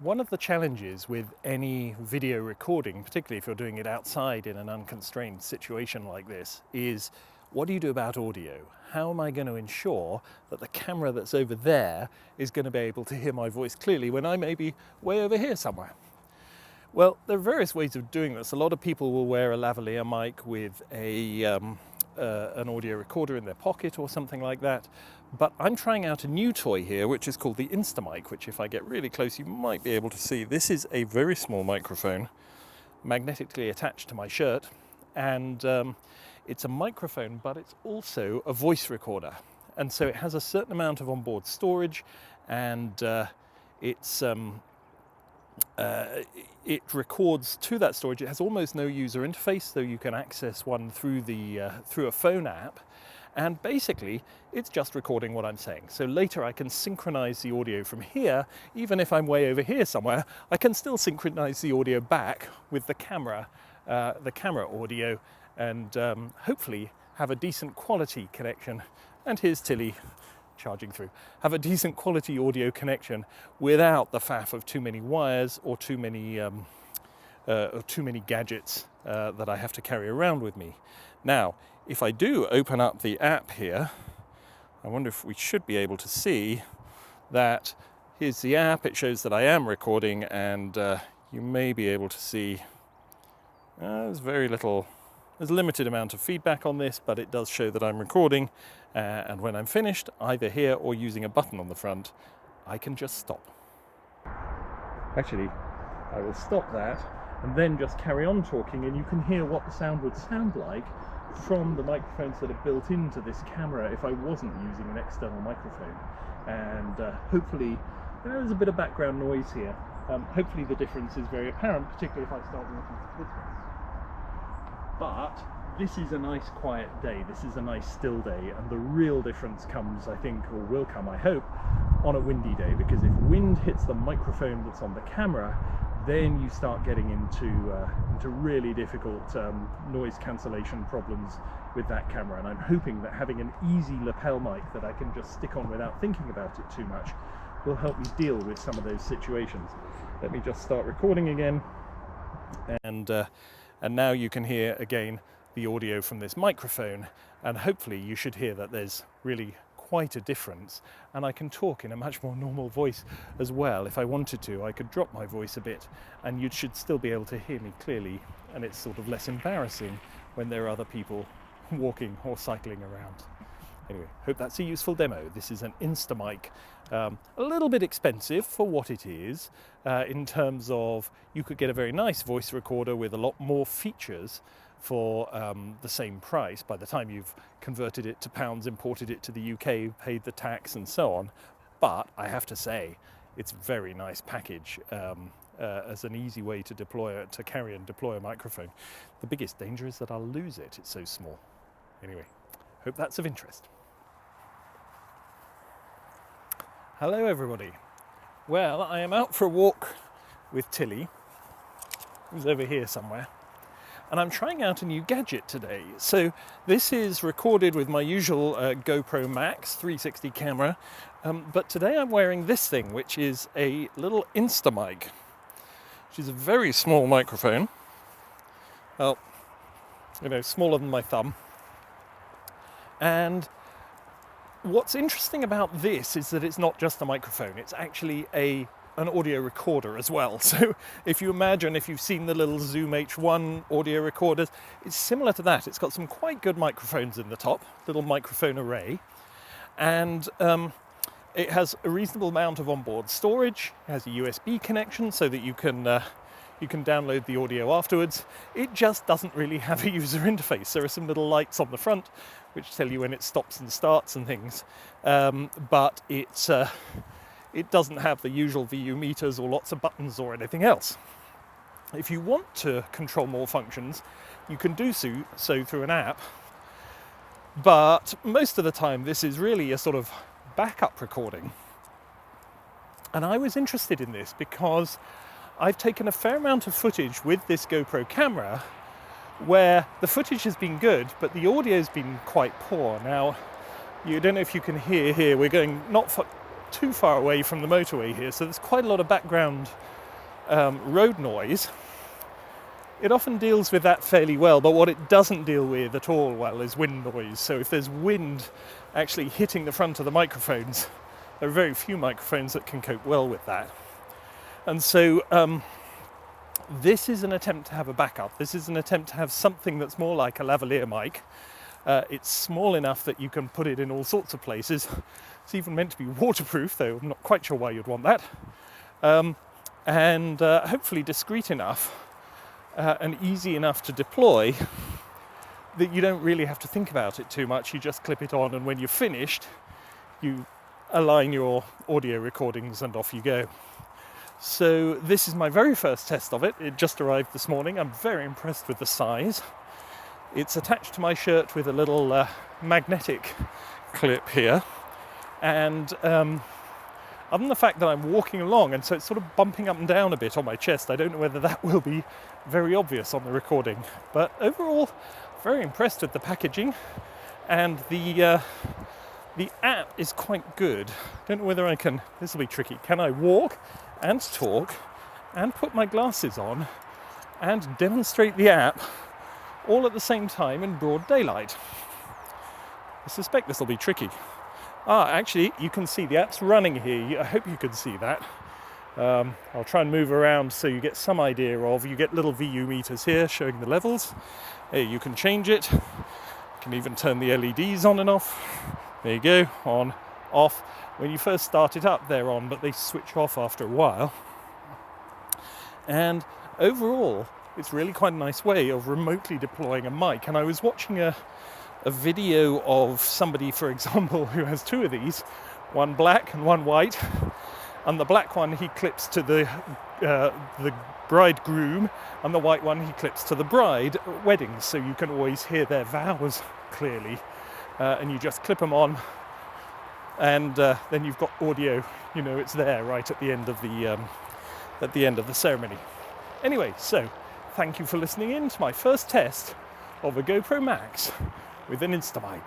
One of the challenges with any video recording, particularly if you're doing it outside in an unconstrained situation like this, is what do you do about audio? How am I going to ensure that the camera that's over there is going to be able to hear my voice clearly when I may be way over here somewhere? Well, there are various ways of doing this. A lot of people will wear a lavalier mic with an audio recorder in their pocket or something like that. But I'm trying out a new toy here, which is called the Instamic, which if I get really close, you might be able to see. This is a very small microphone, magnetically attached to my shirt. And it's a microphone, but it's also a voice recorder. And so it has a certain amount of onboard storage, and it records to that storage. It has almost no user interface, though you can access one through a phone app. And basically, it's just recording what I'm saying. So later I can synchronize the audio from here. Even if I'm way over here somewhere, I can still synchronize the audio back with the camera audio, and hopefully have a decent quality connection. And here's Tilly charging through. Have a decent quality audio connection without the faff of too many wires or too many gadgets that I have to carry around with me. Now, if I do open up the app here, I wonder if we should be able to see that here's the app. It shows that I am recording, and you may be able to see there's a limited amount of feedback on this, but it does show that I'm recording, and when I'm finished, either here or using a button on the front, I can just stop. Actually, I will stop that and then just carry on talking, and you can hear what the sound would sound like from the microphones that are built into this camera if I wasn't using an external microphone. And hopefully, there's a bit of background noise here. Hopefully the difference is very apparent, particularly if I start walking to this one. But this is a nice quiet day, this is a nice still day, and the real difference comes, I think, or will come, I hope, on a windy day, because if wind hits the microphone that's on the camera, then you start getting into really difficult noise cancellation problems with that camera. And I'm hoping that having an easy lapel mic that I can just stick on without thinking about it too much will help me deal with some of those situations. Let me just start recording again, and now you can hear again the audio from this microphone, and hopefully you should hear that there's really quite a difference, and I can talk in a much more normal voice as well. If I wanted to, I could drop my voice a bit and you should still be able to hear me clearly, and it's sort of less embarrassing when there are other people walking or cycling around. Anyway, hope that's a useful demo. This is an Instamic, a little bit expensive for what it is, in terms of you could get a very nice voice recorder with a lot more features for the same price by the time you've converted it to pounds, imported it to the UK, paid the tax and so on. But I have to say, it's a very nice package as an easy way to carry and deploy a microphone. The biggest danger is that I'll lose it, it's so small. Anyway, hope that's of interest. Hello everybody. Well, I am out for a walk with Tilly, who's over here somewhere. And I'm trying out a new gadget today. So this is recorded with my usual GoPro Max 360 camera, but today I'm wearing this thing, which is a little Instamic, which is a very small microphone. Well, smaller than my thumb. And what's interesting about this is that it's not just a microphone, it's actually an audio recorder as well. So if you've seen the little Zoom H1 audio recorders, it's similar to that. It's got some quite good microphones in the top, little microphone array, and it has a reasonable amount of onboard storage. It has a USB connection so that you can download the audio afterwards. It just doesn't really have a user interface. There are some little lights on the front which tell you when it stops and starts and things, but it doesn't have the usual VU meters or lots of buttons or anything else. If you want to control more functions, you can do so through an app, but most of the time this is really a sort of backup recording. And I was interested in this because I've taken a fair amount of footage with this GoPro camera where the footage has been good, but the audio's been quite poor. Now, you don't know if you can hear here, we're going not too far away from the motorway here, so there's quite a lot of background road noise. It often deals with that fairly well, but what it doesn't deal with at all well is wind noise. So if there's wind actually hitting the front of the microphones, there are very few microphones that can cope well with that. And so this is an attempt to have a backup. This is an attempt to have something that's more like a lavalier mic. It's small enough that you can put it in all sorts of places. It's even meant to be waterproof, though I'm not quite sure why you'd want that. And hopefully discreet enough and easy enough to deploy that you don't really have to think about it too much. You just clip it on, and when you're finished, you align your audio recordings and off you go. So this is my very first test of it. It just arrived this morning. I'm very impressed with the size. It's attached to my shirt with a little magnetic clip here, and other than the fact that I'm walking along, and so it's sort of bumping up and down a bit on my chest, I don't know whether that will be very obvious on the recording. But overall, very impressed with the packaging, and the app is quite good. Don't know whether I can, this will be tricky, can I walk and talk and put my glasses on and demonstrate the app all at the same time in broad daylight? I suspect this will be tricky. Actually, you can see the app's running here. I hope you can see that. I'll try and move around so you get some idea of, you get little VU meters here showing the levels. Here, you can change it. You can even turn the LEDs on and off. There you go, on, off. When you first start it up, they're on, but they switch off after a while. And overall, it's really quite a nice way of remotely deploying a mic. And I was watching a video of somebody, for example, who has two of these, one black and one white, and the black one he clips to the bridegroom, and the white one he clips to the bride at weddings, so you can always hear their vows clearly, and you just clip them on, and then you've got audio, you know, it's there right at the end of the ceremony. Anyway, so thank you for listening in to my first test of a GoPro Max with an Instamic.